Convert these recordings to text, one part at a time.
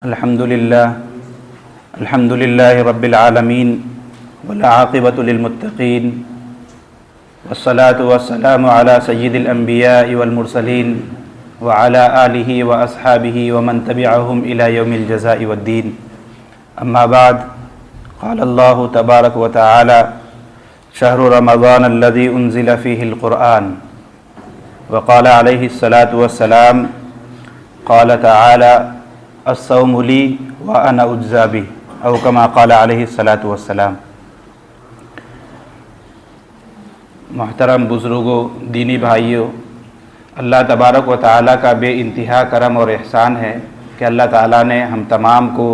الحمد للہ رب العالمین والعاقبۃ للمتقین والصلاة والسلام علی سید الانبیاء والمرسلین وعلی آلہ واصحابہ ومن تبعہم الی یوم الجزاء والدین اما بعد قال اللہ تبارک وتعالی شہر رمضان الذی انزل فیہ القرآن وقال علیہ الصلاة والسلام قال تعالی الصوم لی وانا اجزی بہ او کما قال علیہ الصلاۃ والسلام۔ محترم بزرگوں، دینی بھائیوں، اللہ تبارک و تعالیٰ کا بے انتہا کرم اور احسان ہے کہ اللہ تعالیٰ نے ہم تمام کو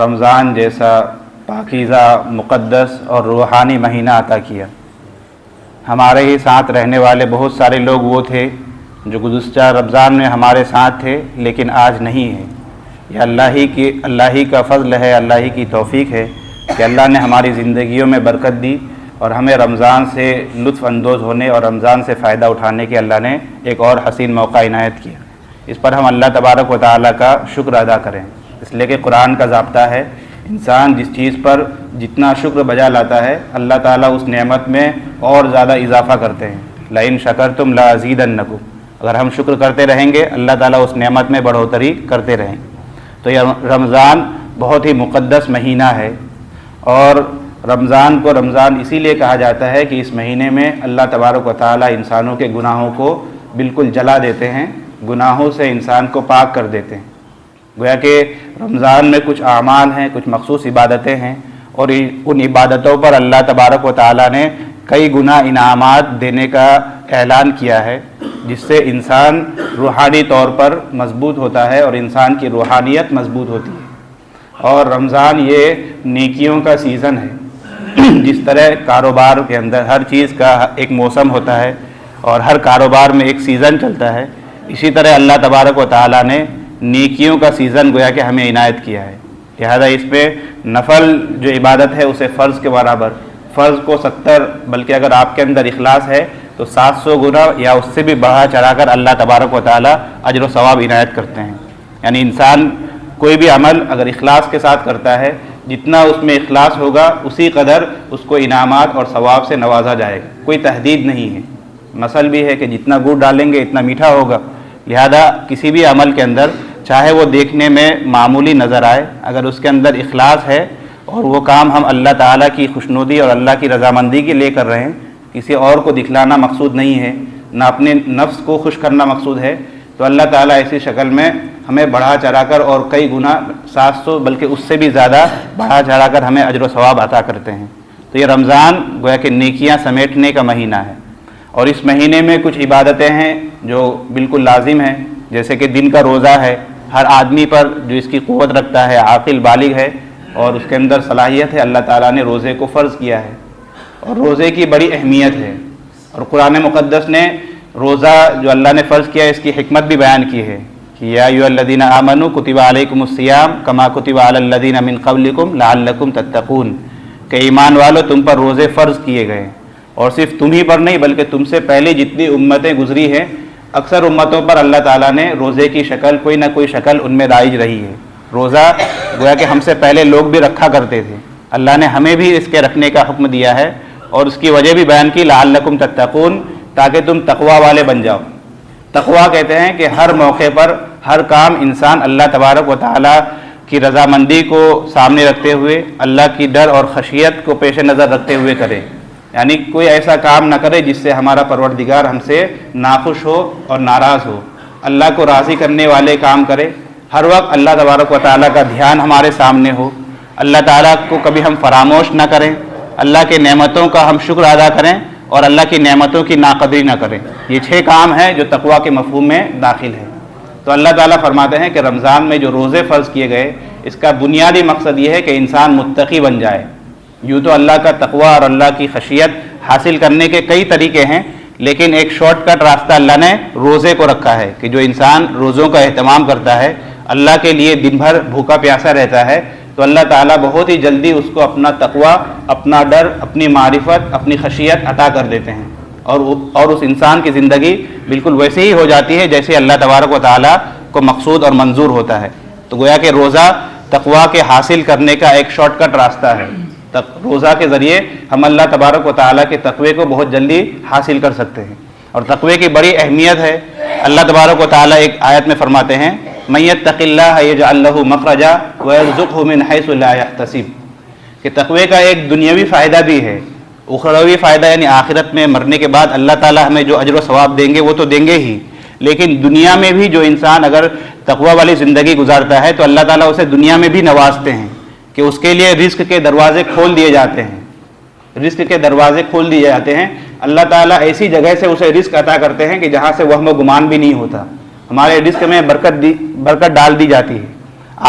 رمضان جیسا پاکیزہ، مقدس اور روحانی مہینہ عطا کیا۔ ہمارے ہی ساتھ رہنے والے بہت سارے لوگ وہ تھے جو گزشتہ رمضان میں ہمارے ساتھ تھے لیکن آج نہیں ہیں۔ یہ اللہ ہی کا فضل ہے، اللہ ہی کی توفیق ہے کہ اللہ نے ہماری زندگیوں میں برکت دی اور ہمیں رمضان سے لطف اندوز ہونے اور رمضان سے فائدہ اٹھانے کے اللہ نے ایک اور حسین موقع عنایت کیا۔ اس پر ہم اللہ تبارک و تعالیٰ کا شکر ادا کریں، اس لیے کہ قرآن کا ضابطہ ہے انسان جس چیز پر جتنا شکر بجا لاتا ہے اللہ تعالیٰ اس نعمت میں اور زیادہ اضافہ کرتے ہیں۔ لئن شکرتم لازیدنکم، اگر ہم شکر کرتے رہیں گے اللہ تعالیٰ اس نعمت میں بڑھوتری کرتے رہیں گے۔ تو یہ رمضان بہت ہی مقدس مہینہ ہے، اور رمضان کو رمضان اسی لیے کہا جاتا ہے کہ اس مہینے میں اللہ تبارک و تعالیٰ انسانوں کے گناہوں کو بالکل جلا دیتے ہیں، گناہوں سے انسان کو پاک کر دیتے ہیں۔ گویا کہ رمضان میں کچھ اعمال ہیں، کچھ مخصوص عبادتیں ہیں، اور ان عبادتوں پر اللہ تبارک و تعالیٰ نے کئی گنا انعامات دینے کا اعلان کیا ہے، جس سے انسان روحانی طور پر مضبوط ہوتا ہے اور انسان کی روحانیت مضبوط ہوتی ہے۔ اور رمضان یہ نیکیوں کا سیزن ہے۔ جس طرح کاروبار کے اندر ہر چیز کا ایک موسم ہوتا ہے اور ہر کاروبار میں ایک سیزن چلتا ہے، اسی طرح اللہ تبارک و تعالیٰ نے نیکیوں کا سیزن گویا کہ ہمیں عنایت کیا ہے۔ لہذا اس پہ نفل جو عبادت ہے اسے فرض کے برابر، فرض کو 70 بلکہ اگر آپ کے اندر اخلاص ہے تو 700 گنا یا اس سے بھی بڑھا چڑھا کر اللہ تبارک و تعالیٰ اجر و ثواب عنایت کرتے ہیں۔ یعنی انسان کوئی بھی عمل اگر اخلاص کے ساتھ کرتا ہے، جتنا اس میں اخلاص ہوگا اسی قدر اس کو انعامات اور ثواب سے نوازا جائے گا، کوئی تحدید نہیں ہے۔ مثل بھی ہے کہ جتنا گڑ ڈالیں گے اتنا میٹھا ہوگا۔ لہذا کسی بھی عمل کے اندر چاہے وہ دیکھنے میں معمولی نظر آئے، اگر اس کے اندر اخلاص ہے اور وہ کام ہم اللہ تعالیٰ کی خوشنودی اور اللہ کی رضامندی کے لیے کر رہے ہیں، کسی اور کو دکھلانا مقصود نہیں ہے، نہ اپنے نفس کو خوش کرنا مقصود ہے، تو اللہ تعالیٰ ایسی شکل میں ہمیں بڑھا چڑھا کر اور کئی گنا 700 بلکہ اس سے بھی زیادہ بڑھا چڑھا کر ہمیں اجر و ثواب عطا کرتے ہیں۔ تو یہ رمضان گویا کہ نیکیاں سمیٹنے کا مہینہ ہے، اور اس مہینے میں کچھ عبادتیں ہیں جو بالکل لازم ہیں، جیسے کہ دن کا روزہ ہے۔ ہر آدمی پر جو اس کی قوت رکھتا ہے، عاقل بالغ ہے اور اس کے اندر صلاحیت ہے، اللہ تعالیٰ نے روزے کو فرض کیا ہے، اور روزے کی بڑی اہمیت ہے۔ اور قرآن مقدس نے روزہ جو اللہ نے فرض کیا ہے اس کی حکمت بھی بیان کی ہے کہ یا ایھا الذین آمنوا کتب علیکم الصیام کما کتب علی الذین من قبلکم لعلکم تتقون، کہ ایمان والو تم پر روزے فرض کیے گئے، اور صرف تم ہی پر نہیں بلکہ تم سے پہلے جتنی امتیں گزری ہیں، اکثر امتوں پر اللہ تعالیٰ نے روزے کی شکل کوئی نہ کوئی شکل ان میں رائج رہی ہے۔ روزہ گویا کہ ہم سے پہلے لوگ بھی رکھا کرتے تھے، اللہ نے ہمیں بھی اس کے رکھنے کا حکم دیا ہے، اور اس کی وجہ بھی بیان کی لعلکم تتقون، تاکہ تم تقوی والے بن جاؤ۔ تقوی کہتے ہیں کہ ہر موقع پر ہر کام انسان اللہ تبارک و تعالیٰ کی رضامندی کو سامنے رکھتے ہوئے، اللہ کی ڈر اور خشیت کو پیش نظر رکھتے ہوئے کرے، یعنی کوئی ایسا کام نہ کرے جس سے ہمارا پروردگار ہم سے ناخوش ہو اور ناراض ہو، اللہ کو راضی کرنے والے کام کرے، ہر وقت اللہ تبارک و تعالیٰ کا دھیان ہمارے سامنے ہو، اللہ تعالیٰ کو کبھی ہم فراموش نہ کریں، اللہ کے نعمتوں کا ہم شکر ادا کریں اور اللہ کی نعمتوں کی ناقدری نہ کریں۔ یہ 6 کام ہیں جو تقویٰ کے مفہوم میں داخل ہیں۔ تو اللہ تعالیٰ فرماتے ہیں کہ رمضان میں جو روزے فرض کیے گئے اس کا بنیادی مقصد یہ ہے کہ انسان متقی بن جائے۔ یوں تو اللہ کا تقویٰ اور اللہ کی خشیت حاصل کرنے کے کئی طریقے ہیں، لیکن ایک شارٹ کٹ راستہ اللہ نے روزے کو رکھا ہے کہ جو انسان روزوں کا اہتمام کرتا ہے، اللہ کے لیے دن بھر بھوکا پیاسا رہتا ہے، تو اللہ تعالیٰ بہت ہی جلدی اس کو اپنا تقویٰ، اپنا ڈر، اپنی معرفت، اپنی خشیت عطا کر دیتے ہیں، اور اس انسان کی زندگی بالکل ویسے ہی ہو جاتی ہے جیسے اللہ تبارک و تعالیٰ کو مقصود اور منظور ہوتا ہے۔ تو گویا کہ روزہ تقویٰ کے حاصل کرنے کا ایک شارٹ کٹ راستہ ہے. روزہ کے ذریعے ہم اللہ تبارک و تعالیٰ کے تقوی کو بہت جلدی حاصل کر سکتے ہیں. اور تقوی کی بڑی اہمیت ہے. اللہ تبارک و تعالیٰ ایک آیت میں فرماتے ہیں مَن یتق اللہ یجعل لہ مخرجا ویرزقہ من حیث لا یحتسب، کہ تقوی کا ایک دنیاوی فائدہ بھی ہے، اخروی فائدہ یعنی آخرت میں مرنے کے بعد اللہ تعالیٰ ہمیں جو اجر و ثواب دیں گے وہ تو دیں گے ہی، لیکن دنیا میں بھی جو انسان اگر تقوی والی زندگی گزارتا ہے تو اللہ تعالیٰ اسے دنیا میں بھی نوازتے ہیں کہ اس کے لیے رزق کے دروازے کھول دیے جاتے ہیں. رزق کے دروازے کھول دیے جاتے ہیں. اللہ تعالیٰ ایسی جگہ سے اسے رزق عطا کرتے ہیں کہ جہاں سے وہم و گمان بھی نہیں ہوتا. ہمارے رزق میں برکت ڈال دی جاتی ہے.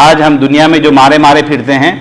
آج ہم دنیا میں جو مارے پھرتے ہیں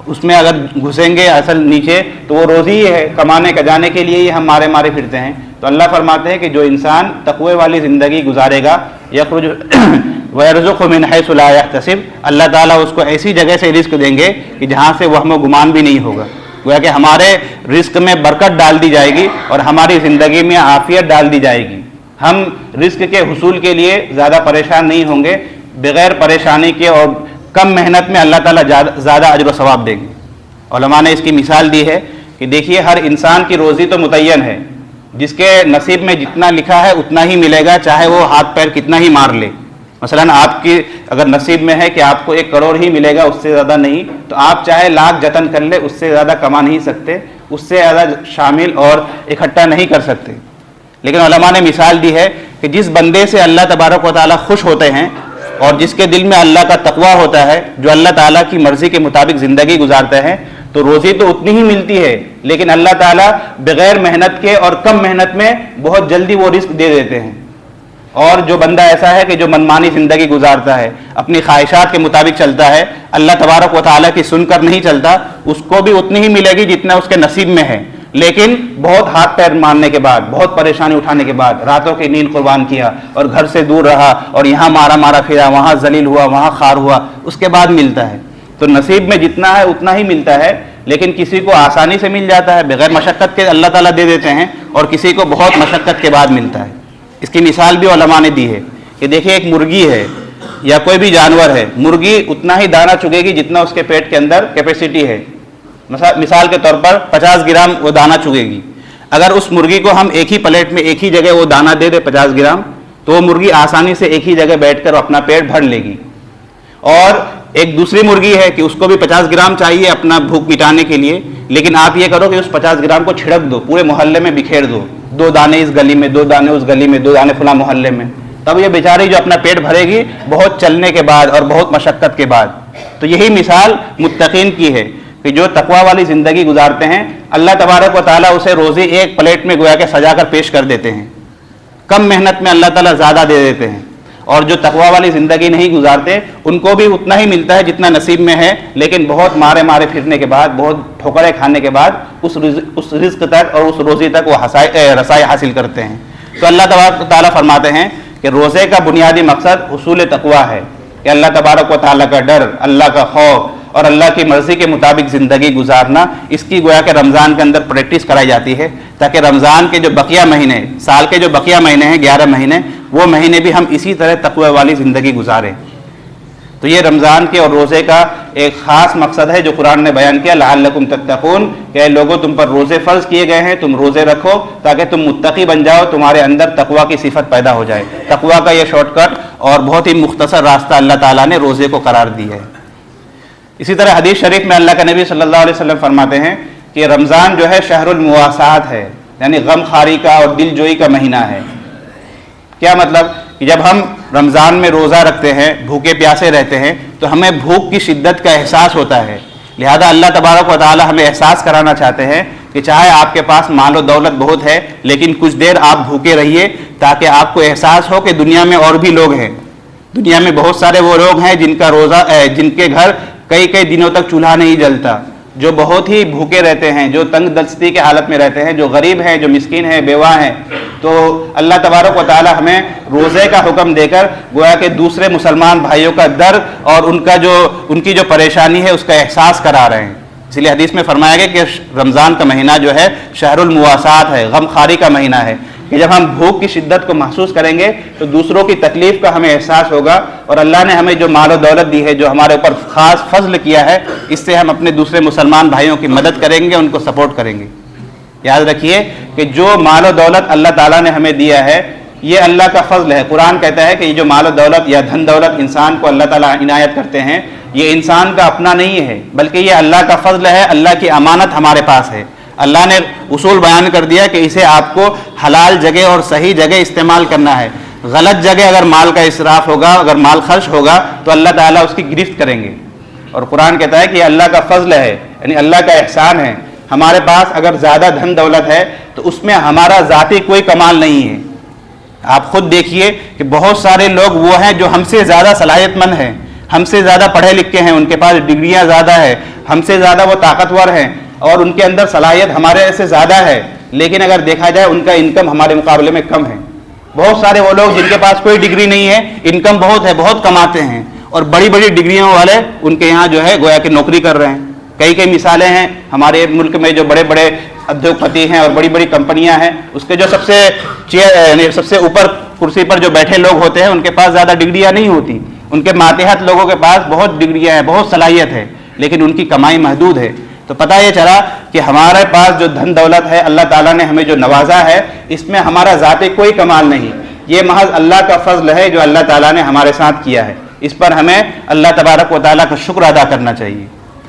اس میں اگر گھسیں گے اصل نیچے تو وہ روزی ہی ہے، کمانے کجانے کے لیے ہی ہم مارے پھرتے ہیں. تو اللہ فرماتے ہیں کہ جو انسان تقوی والی زندگی گزارے گا یخرج وَيَرْزُقْهُ مِنْ حَيْثُ لَا يَحْتَسِبْ، اللہ تعالیٰ اس کو ایسی جگہ سے رزق دیں گے کہ جہاں سے وہم و گمان بھی نہیں ہوگا. گویا کہ ہمارے رزق میں برکت ڈال دی جائے گی اور ہماری زندگی میں عافیت ڈال دی جائے گی. ہم رزق کے حصول کے لیے زیادہ پریشان نہیں ہوں گے. بغیر پریشانی کے اور کم محنت میں اللہ تعالیٰ زیادہ اجر و ثواب دیں گے. علماء نے اس کی مثال دی ہے کہ دیکھیے ہر انسان کی روزی تو متعین ہے، جس کے نصیب میں جتنا لکھا ہے اتنا ہی ملے گا، چاہے وہ ہاتھ پیر کتنا ہی مار لے. مثلا آپ کی اگر نصیب میں ہے کہ آپ کو 1 کروڑ ہی ملے گا، اس سے زیادہ نہیں، تو آپ چاہے لاکھ جتن کر لے اس سے زیادہ کما نہیں سکتے، اس سے زیادہ شامل اور اکٹھا نہیں کر سکتے. لیکن علماء نے مثال دی ہے کہ جس بندے سے اللہ تبارک و تعالیٰ خوش ہوتے ہیں اور جس کے دل میں اللہ کا تقویٰ ہوتا ہے، جو اللہ تعالیٰ کی مرضی کے مطابق زندگی گزارتے ہیں، تو روزی تو اتنی ہی ملتی ہے لیکن اللہ تعالیٰ بغیر محنت کے اور کم محنت میں بہت جلدی وہ رزق دے دیتے ہیں. اور جو بندہ ایسا ہے کہ جو منمانی زندگی گزارتا ہے، اپنی خواہشات کے مطابق چلتا ہے، اللہ تبارک و تعالیٰ کی سن کر نہیں چلتا، اس کو بھی اتنی ہی ملے گی جتنا اس کے نصیب میں ہے، لیکن بہت ہاتھ پیر مارنے کے بعد، بہت پریشانی اٹھانے کے بعد، راتوں کی نیند قربان کیا اور گھر سے دور رہا اور یہاں مارا پھرا، وہاں ذلیل ہوا، وہاں خار ہوا، اس کے بعد ملتا ہے. تو نصیب میں جتنا ہے اتنا ہی ملتا ہے، لیکن کسی کو آسانی سے مل جاتا ہے، بغیر مشقت کے اللہ تعالیٰ دے دیتے ہیں، اور کسی کو بہت مشقت کے بعد ملتا ہے. اس کی مثال بھی علماء نے دی ہے کہ دیکھیں ایک مرغی ہے یا کوئی بھی جانور ہے، مرغی اتنا ہی دانہ چگے گی جتنا اس کے پیٹ کے اندر کیپیسٹی ہے. مثال کے طور پر 50 گرام وہ دانہ چگے گی. اگر اس مرغی کو ہم ایک ہی پلیٹ میں ایک ہی جگہ وہ دانہ دے دے 50 گرام، تو وہ مرغی آسانی سے ایک ہی جگہ بیٹھ کر اپنا پیٹ بھر لے گی. اور ایک دوسری مرغی ہے کہ اس کو بھی 50 گرام چاہیے اپنا بھوک مٹانے کے لیے، لیکن آپ یہ کرو کہ اس 50 گرام کو چھڑک دو، پورے محلے میں بکھیر دو، 2 دانے اس گلی میں، 2 دانے اس گلی میں، 2 دانے فلاں محلے میں، تب یہ بیچاری جو اپنا پیٹ بھرے گی بہت چلنے کے بعد اور بہت مشقت کے بعد. تو یہی مثال متقین کی ہے کہ جو تقوی والی زندگی گزارتے ہیں، اللہ تبارک و تعالیٰ اسے روزی ایک پلیٹ میں گویا کہ سجا کر پیش کر دیتے ہیں. کم محنت میں اللہ تعالیٰ زیادہ دے دیتے ہیں. اور جو تقوی والی زندگی نہیں گزارتے ان کو بھی اتنا ہی ملتا ہے جتنا نصیب میں ہے، لیکن بہت مارے پھرنے کے بعد، بہت ٹھوکریں کھانے کے بعد اس رزق تک اور اس روزی تک وہ رسائی حاصل کرتے ہیں. تو اللہ تبارک و تعالیٰ فرماتے ہیں کہ روزے کا بنیادی مقصد حصول تقوی ہے، کہ اللہ تبارک و تعالیٰ کا ڈر، اللہ کا خوف اور اللہ کی مرضی کے مطابق زندگی گزارنا، اس کی گویا کہ رمضان کے اندر پریکٹس کرائی جاتی ہے، تاکہ رمضان کے جو بقیہ مہینے، سال کے جو بقیہ مہینے ہیں 11 مہینے، وہ مہینے بھی ہم اسی طرح تقوی والی زندگی گزاریں. تو یہ رمضان کے اور روزے کا ایک خاص مقصد ہے جو قرآن نے بیان کیا، لعلکم تتقون، کہ اے لوگوں تم پر روزے فرض کیے گئے ہیں، تم روزے رکھو تاکہ تم متقی بن جاؤ، تمہارے اندر تقوی کی صفت پیدا ہو جائے. تقوی کا یہ شارٹ کٹ اور بہت ہی مختصر راستہ اللہ تعالیٰ نے روزے کو قرار دی ہے. اسی طرح حدیث شریف میں اللہ کے نبی صلی اللہ علیہ وسلم فرماتے ہیں کہ رمضان جو ہے شہر المواسات ہے، یعنی غم خاری کا اور دل جوئی کا مہینہ ہے. کیا مطلب؟ کہ جب ہم رمضان میں روزہ رکھتے ہیں، بھوکے پیاسے رہتے ہیں، تو ہمیں بھوک کی شدت کا احساس ہوتا ہے. لہذا اللہ تبارک و تعالی ہمیں احساس کرانا چاہتے ہیں کہ چاہے آپ کے پاس مال و دولت بہت ہے، لیکن کچھ دیر آپ بھوکے رہیے تاکہ آپ کو احساس ہو کہ دنیا میں اور بھی لوگ ہیں. دنیا میں بہت سارے وہ لوگ ہیں جن کے گھر کئی دنوں تک چولہا نہیں جلتا، جو بہت ہی بھوکے رہتے ہیں، جو تنگ دستی کے حالت میں رہتے ہیں، جو غریب ہیں، جو مسکین ہیں، بیوہ ہیں. تو اللہ تبارک و تعالی ہمیں روزے کا حکم دے کر گویا کہ دوسرے مسلمان بھائیوں کا درد اور ان کی جو پریشانی ہے اس کا احساس کرا رہے ہیں. اس لیے حدیث میں فرمایا گیا کہ رمضان کا مہینہ جو ہے شہر المواسات ہے، غم خاری کا مہینہ ہے. کہ جب ہم بھوک کی شدت کو محسوس کریں گے تو دوسروں کی تکلیف کا ہمیں احساس ہوگا، اور اللہ نے ہمیں جو مال و دولت دی ہے، جو ہمارے اوپر خاص فضل کیا ہے، اس سے ہم اپنے دوسرے مسلمان بھائیوں کی مدد کریں گے، ان کو سپورٹ کریں گے۔ یاد رکھیے کہ جو مال و دولت اللہ تعالیٰ نے ہمیں دیا ہے یہ اللہ کا فضل ہے۔ قرآن کہتا ہے کہ یہ جو مال و دولت یا دھن دولت انسان کو اللہ تعالیٰ عنایت کرتے ہیں، یہ انسان کا اپنا نہیں ہے، بلکہ یہ اللہ کا فضل ہے، اللہ کی امانت ہمارے پاس ہے۔ اللہ نے اصول بیان کر دیا کہ اسے آپ کو حلال جگہ اور صحیح جگہ استعمال کرنا ہے۔ غلط جگہ اگر مال کا اسراف ہوگا، اگر مال خرچ ہوگا تو اللہ تعالیٰ اس کی گرفت کریں گے۔ اور قرآن کہتا ہے کہ یہ اللہ کا فضل ہے، یعنی اللہ کا احسان ہے۔ ہمارے پاس اگر زیادہ دھن دولت ہے تو اس میں ہمارا ذاتی کوئی کمال نہیں ہے۔ آپ خود دیکھیے کہ بہت سارے لوگ وہ ہیں جو ہم سے زیادہ صلاحیت مند ہیں، ہم سے زیادہ پڑھے لکھے ہیں، ان کے پاس ڈگریاں زیادہ ہیں، ہم سے زیادہ وہ طاقتور ہیں اور ان کے اندر صلاحیت ہمارے سے زیادہ ہے، لیکن اگر دیکھا جائے ان کا انکم ہمارے مقابلے میں کم ہے۔ بہت سارے وہ لوگ جن کے پاس کوئی ڈگری نہیں ہے، انکم بہت ہے، بہت کماتے ہیں، اور بڑی بڑی ڈگریوں والے ان کے یہاں جو ہے گویا کہ نوکری کر رہے ہیں۔ کئی مثالیں ہیں ہمارے ملک میں، جو بڑے بڑے ادیوگ پتی ہیں اور بڑی بڑی کمپنیاں ہیں، اس کے جو سب سے اوپر کرسی پر جو بیٹھے لوگ ہوتے ہیں ان کے پاس زیادہ ڈگریاں نہیں ہوتی، ان کے ماتحت لوگوں کے پاس بہت ڈگریاں ہیں، بہت صلاحیت ہے، لیکن ان کی کمائی محدود ہے۔ تو پتہ یہ چلا کہ ہمارے پاس جو دھن دولت ہے، اللہ تعالیٰ نے ہمیں جو نوازا ہے، اس میں ہمارا ذاتی کوئی کمال نہیں، یہ محض اللہ کا فضل ہے جو اللہ تعالیٰ نے ہمارے ساتھ کیا ہے۔ اس پر ہمیں اللہ تبارک و تعالیٰ کا شکر ادا کرنا چاہیے،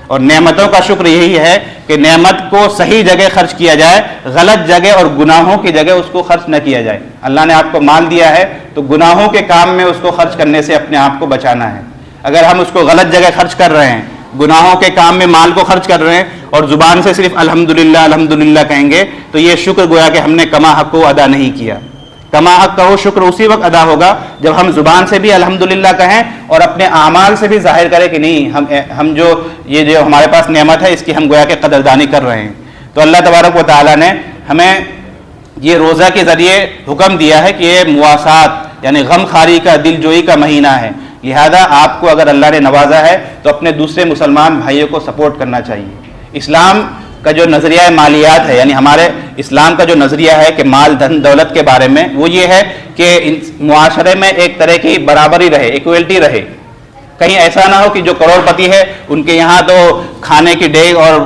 اور نعمتوں کا شکر یہی ہے کہ نعمت کو صحیح جگہ خرچ کیا جائے، غلط جگہ اور گناہوں کی جگہ اس کو خرچ نہ کیا جائے۔ اللہ نے آپ کو مال دیا ہے تو گناہوں کے کام میں اس کو خرچ کرنے سے اپنے آپ کو بچانا ہے۔ اگر ہم اس کو غلط جگہ خرچ کر رہے ہیں، گناہوں کے کام میں مال کو خرچ کر رہے ہیں اور زبان سے صرف الحمدللہ الحمدللہ کہیں گے، تو یہ شکر گویا کہ ہم نے کما حق کو ادا نہیں کیا۔ کما حق کا وہ شکر اسی وقت ادا ہوگا جب ہم زبان سے بھی الحمدللہ کہیں اور اپنے اعمال سے بھی ظاہر کریں کہ نہیں، ہم جو ہمارے پاس نعمت ہے اس کی ہم گویا کہ قدردانی کر رہے ہیں۔ تو اللہ تبارک و تعالیٰ نے ہمیں یہ روزہ کے ذریعے حکم دیا ہے کہ یہ مواسات یعنی غم خاری کا، دل جوئی کا مہینہ ہے، لہذا آپ کو اگر اللہ نے نوازا ہے تو اپنے دوسرے مسلمان بھائیوں کو سپورٹ کرنا چاہیے۔ اسلام کا جو نظریہ مالیات ہے، یعنی ہمارے اسلام کا جو نظریہ ہے کہ مال دھن دولت کے بارے میں، وہ یہ ہے کہ معاشرے میں ایک طرح کی برابری رہے، ایکویلٹی رہے۔ کہیں ایسا نہ ہو کہ جو کروڑ پتی ہے ان کے یہاں تو کھانے کی ڈیگ اور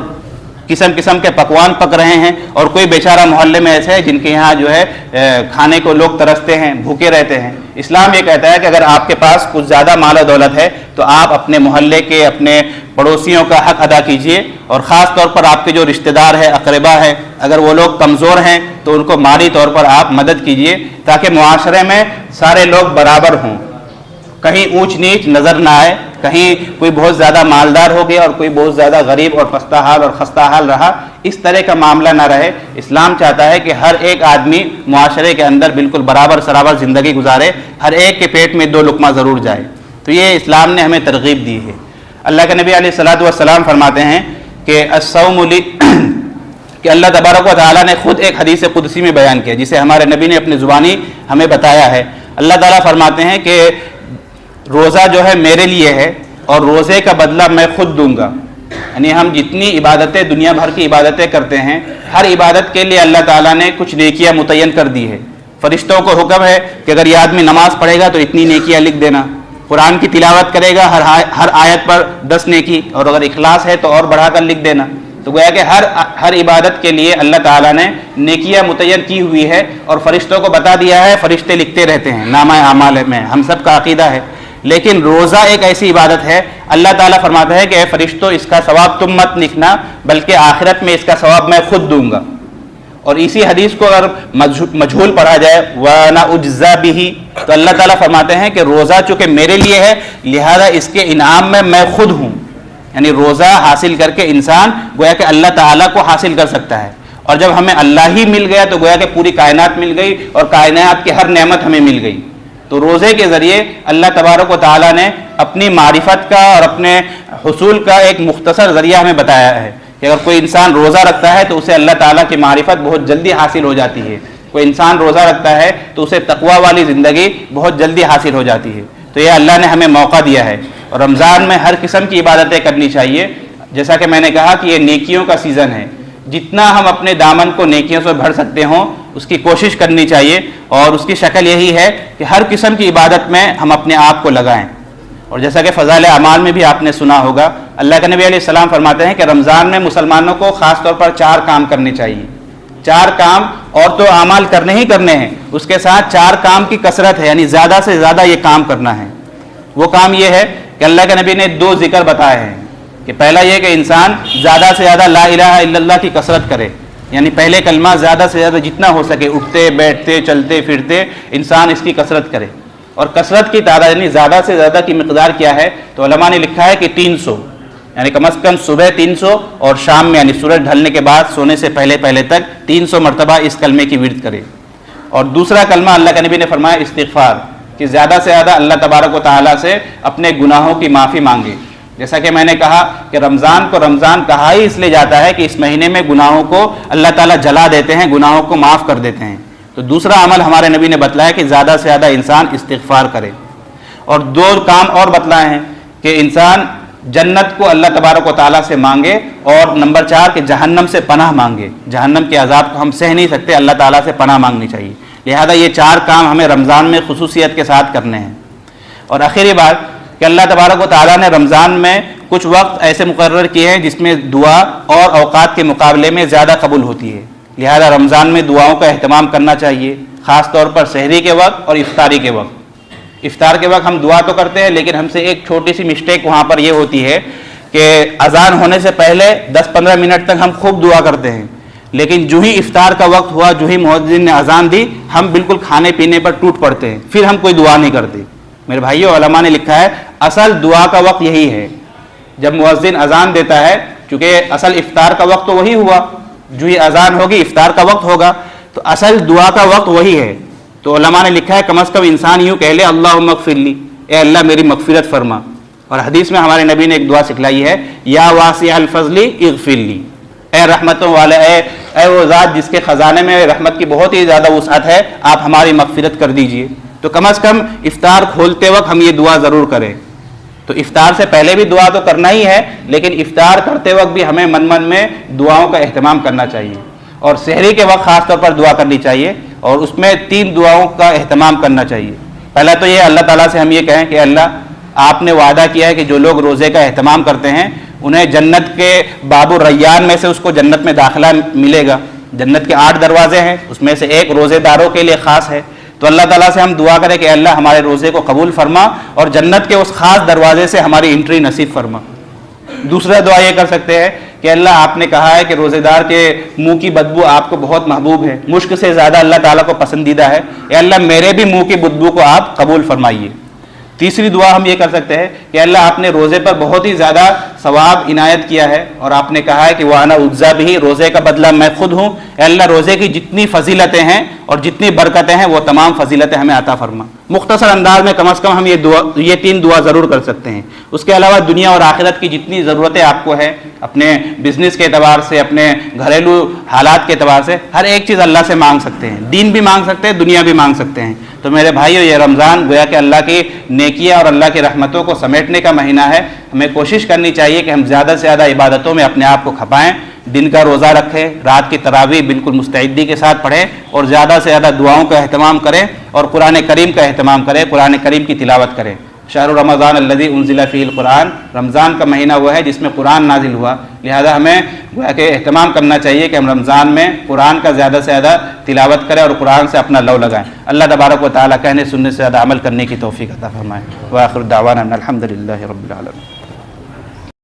قسم قسم کے پکوان پک رہے ہیں، اور کوئی بیچارہ محلے میں ایسے ہے جن کے یہاں جو ہے کھانے کو لوگ ترستے ہیں، بھوکے رہتے ہیں۔ اسلام یہ کہتا ہے کہ اگر آپ کے پاس کچھ زیادہ مال و دولت ہے تو آپ اپنے محلے کے، اپنے پڑوسیوں کا حق ادا کیجئے، اور خاص طور پر آپ کے جو رشتہ دار ہے، اقربا ہے، اگر وہ لوگ کمزور ہیں تو ان کو مالی طور پر آپ مدد کیجئے، تاکہ معاشرے میں سارے لوگ برابر ہوں، کہیں اونچ نیچ نظر نہ آئے، کہیں کوئی بہت زیادہ مالدار ہو گیا اور کوئی بہت زیادہ غریب اور پستہ حال اور خستہ حال رہا، اس طرح کا معاملہ نہ رہے۔ اسلام چاہتا ہے کہ ہر ایک آدمی معاشرے کے اندر بالکل برابر سرابر زندگی گزارے، ہر ایک کے پیٹ میں 2 لقمہ ضرور جائے۔ تو یہ اسلام نے ہمیں ترغیب دی ہے۔ اللہ کے نبی علیہ الصلوۃ والسلام فرماتے ہیں کہ الصوم لی کہ اللہ تبارک و تعالیٰ نے خود ایک حدیث قدسی میں بیان کیا، جسے ہمارے نبی نے اپنی زبانی ہمیں بتایا ہے۔ اللہ تعالیٰ فرماتے ہیں کہ روزہ جو ہے میرے لیے ہے اور روزے کا بدلہ میں خود دوں گا۔ یعنی ہم جتنی عبادتیں، دنیا بھر کی عبادتیں کرتے ہیں، ہر عبادت کے لیے اللہ تعالیٰ نے کچھ نیکیاں متعین کر دی ہے۔ فرشتوں کو حکم ہے کہ اگر یہ آدمی نماز پڑھے گا تو اتنی نیکیاں لکھ دینا، قرآن کی تلاوت کرے گا ہر آیت پر 10 نیکی، اور اگر اخلاص ہے تو اور بڑھا کر لکھ دینا۔ تو گویا کہ ہر عبادت کے لیے اللہ تعالیٰ نے نیکیاں متعین کی ہوئی ہے، اور فرشتوں کو بتا دیا ہے، فرشتے لکھتے رہتے ہیں نامہ اعمال میں، ہم سب کا عقیدہ ہے۔ لیکن روزہ ایک ایسی عبادت ہے، اللہ تعالیٰ فرماتا ہے کہ اے فرشتوں، اس کا ثواب تم مت لکھنا، بلکہ آخرت میں اس کا ثواب میں خود دوں گا۔ اور اسی حدیث کو اگر مجہول پڑھا جائے وَأَنَا أُجْزَىٰ بِهِ، تو اللہ تعالیٰ فرماتے ہیں کہ روزہ چونکہ میرے لیے ہے لہذا اس کے انعام میں خود ہوں۔ یعنی روزہ حاصل کر کے انسان گویا کہ اللہ تعالیٰ کو حاصل کر سکتا ہے، اور جب ہمیں اللہ ہی مل گیا تو گویا کہ پوری کائنات مل گئی، اور کائنات کی ہر نعمت ہمیں مل گئی۔ تو روزے کے ذریعے اللہ تبارک و تعالیٰ نے اپنی معرفت کا اور اپنے حصول کا ایک مختصر ذریعہ ہمیں بتایا ہے کہ اگر کوئی انسان روزہ رکھتا ہے تو اسے اللہ تعالیٰ کی معرفت بہت جلدی حاصل ہو جاتی ہے، کوئی انسان روزہ رکھتا ہے تو اسے تقویٰ والی زندگی بہت جلدی حاصل ہو جاتی ہے۔ تو یہ اللہ نے ہمیں موقع دیا ہے، اور رمضان میں ہر قسم کی عبادتیں کرنی چاہیے۔ جیسا کہ میں نے کہا کہ یہ نیکیوں کا سیزن ہے، جتنا ہم اپنے دامن کو نیکیوں سے بھر سکتے ہوں اس کی کوشش کرنی چاہیے، اور اس کی شکل یہی ہے کہ ہر قسم کی عبادت میں ہم اپنے آپ کو لگائیں۔ اور جیسا کہ فضائل اعمال میں بھی آپ نے سنا ہوگا، اللہ کے نبی علیہ السلام فرماتے ہیں کہ رمضان میں مسلمانوں کو خاص طور پر 4 کام کرنے چاہیے۔ 4 کام، اور تو اعمال کرنے ہی کرنے ہیں، اس کے ساتھ 4 کام کی کثرت ہے، یعنی زیادہ سے زیادہ یہ کام کرنا ہے۔ وہ کام یہ ہے کہ اللہ کے نبی نے 2 ذکر بتائے ہیں کہ پہلا یہ کہ انسان زیادہ سے زیادہ لا الہ الا اللہ کی کثرت کرے، یعنی پہلے کلمہ زیادہ سے زیادہ جتنا ہو سکے، اٹھتے بیٹھتے چلتے پھرتے انسان اس کی کثرت کرے۔ اور کثرت کی تعداد یعنی زیادہ سے زیادہ کی مقدار کیا ہے؟ تو علماء نے لکھا ہے کہ 300، یعنی کم از کم صبح 300 اور شام میں یعنی سورج ڈھلنے کے بعد سونے سے پہلے تک 300 مرتبہ اس کلمے کی ورد کرے۔ اور دوسرا کلمہ اللہ کے نبی نے فرمایا استغفار، کہ زیادہ سے زیادہ اللہ تبارک و تعالیٰ سے اپنے گناہوں کی معافی مانگے۔ جیسا کہ میں نے کہا کہ رمضان کو رمضان کہا ہی اس لیے جاتا ہے کہ اس مہینے میں گناہوں کو اللہ تعالیٰ جلا دیتے ہیں، گناہوں کو معاف کر دیتے ہیں۔ تو دوسرا عمل ہمارے نبی نے بتلایا کہ زیادہ سے زیادہ انسان استغفار کرے۔ اور 2 کام اور بتلائے ہیں کہ انسان جنت کو اللہ تبارک و تعالیٰ سے مانگے، اور نمبر 4 کہ جہنم سے پناہ مانگے۔ جہنم کے عذاب کو ہم سہ نہیں سکتے، اللہ تعالیٰ سے پناہ مانگنی چاہیے، لہذا یہ 4 کام ہمیں رمضان میں خصوصیت کے ساتھ کرنے ہیں۔ اور آخری بات کہ اللہ تبارک و تعالیٰ نے رمضان میں کچھ وقت ایسے مقرر کیے ہیں جس میں دعا اور اوقات کے مقابلے میں زیادہ قبول ہوتی ہے، لہذا رمضان میں دعاؤں کا اہتمام کرنا چاہیے، خاص طور پر سحری کے وقت اور افطاری کے وقت۔ افطار کے وقت ہم دعا تو کرتے ہیں، لیکن ہم سے ایک چھوٹی سی مسٹیک وہاں پر یہ ہوتی ہے کہ اذان ہونے سے پہلے 10-15 منٹ تک ہم خوب دعا کرتے ہیں، لیکن جو ہی افطار کا وقت ہوا، جو ہی مؤذن نے اذان دی، ہم بالکل کھانے پینے پر ٹوٹ پڑتے ہیں، پھر ہم کوئی دعا نہیں کرتے۔ میرے بھائیو، علماء نے لکھا ہے اصل دعا کا وقت یہی ہے، جب مؤذن اذان دیتا ہے، چونکہ اصل افطار کا وقت تو وہی ہوا، جو ہی اذان ہوگی افطار کا وقت ہوگا، تو اصل دعا کا وقت وہی ہے۔ تو علماء نے لکھا ہے کم از کم انسان یوں کہہ لے اللہم اغفر لی، اے اللہ میری مغفرت فرما۔ اور حدیث میں ہمارے نبی نے ایک دعا سکھلائی ہے، یا واسع الفضل اغفر لی، اے رحمتوں والے، اے وہ ذات جس کے خزانے میں رحمت کی بہت ہی زیادہ وسعت ہے، آپ ہماری مغفرت کر دیجئے۔ تو کم از کم افطار کھولتے وقت ہم یہ دعا ضرور کریں۔ تو افطار سے پہلے بھی دعا تو کرنا ہی ہے، لیکن افطار کرتے وقت بھی ہمیں من میں دعاؤں کا اہتمام کرنا چاہیے، اور سحری کے وقت خاص طور پر دعا کرنی چاہیے، اور اس میں 3 دعاؤں کا اہتمام کرنا چاہیے۔ پہلا تو یہ اللہ تعالیٰ سے ہم یہ کہیں کہ اللہ، آپ نے وعدہ کیا ہے کہ جو لوگ روزے کا اہتمام کرتے ہیں انہیں جنت کے باب الریان میں سے اس کو جنت میں داخلہ ملے گا۔ جنت کے 8 دروازے ہیں، اس میں سے ایک روزے داروں کے لیے خاص ہے۔ تو اللہ تعالیٰ سے ہم دعا کریں کہ اللہ ہمارے روزے کو قبول فرما، اور جنت کے اس خاص دروازے سے ہماری انٹری نصیب فرما۔ دوسرا دعا یہ کر سکتے ہیں کہ اللہ، آپ نے کہا ہے کہ روزے دار کے منہ کی بدبو آپ کو بہت محبوب ہے، مشک سے زیادہ اللہ تعالیٰ کو پسندیدہ ہے، اے اللہ میرے بھی منہ کی بدبو کو آپ قبول فرمائیے۔ تیسری دعا ہم یہ کر سکتے ہیں کہ اللہ، آپ نے روزے پر بہت ہی زیادہ ثواب عنایت کیا ہے، اور آپ نے کہا ہے کہ وَأَنَا أُجْزَىٰ بِهِ، روزے کا بدلہ میں خود ہوں، اے اللہ روزے کی جتنی فضیلتیں ہیں اور جتنی برکتیں ہیں وہ تمام فضیلتیں ہمیں عطا فرما۔ مختصر انداز میں کم از کم ہم یہ 3 دعا ضرور کر سکتے ہیں۔ اس کے علاوہ دنیا اور آخرت کی جتنی ضرورتیں آپ کو ہے، اپنے بزنس کے اعتبار سے، اپنے گھریلو حالات کے اعتبار سے، ہر ایک چیز اللہ سے مانگ سکتے ہیں، دین بھی مانگ سکتے ہیں، دنیا بھی مانگ سکتے ہیں۔ تو میرے بھائیو، یہ رمضان گویا کہ اللہ کی نیکیاں اور اللہ کی رحمتوں کو سمیٹنے کا مہینہ ہے۔ ہمیں کوشش کرنی چاہیے کہ ہم زیادہ سے زیادہ عبادتوں میں اپنے آپ کو کھپائیں، دن کا روزہ رکھیں، رات کی تراویح بالکل مستعدی کے ساتھ پڑھیں، اور زیادہ سے زیادہ دعاؤں کا اہتمام کریں، اور قرآن کریم کا اہتمام کریں، قرآن کریم کی تلاوت کریں۔ شہر رمضان الذی انزل فیہ القرآن، رمضان کا مہینہ وہ ہے جس میں قرآن نازل ہوا، لہذا ہمیں گویا کہ اہتمام کرنا چاہیے کہ ہم رمضان میں قرآن کا زیادہ سے زیادہ تلاوت کریں اور قرآن سے اپنا لو لگائیں۔ اللہ تبارک و تعالیٰ کہنے سننے سے زیادہ عمل کرنے کی توفیق عطا فرمائے۔ وآخر دعوانا ان الحمد للہ رب العالمین۔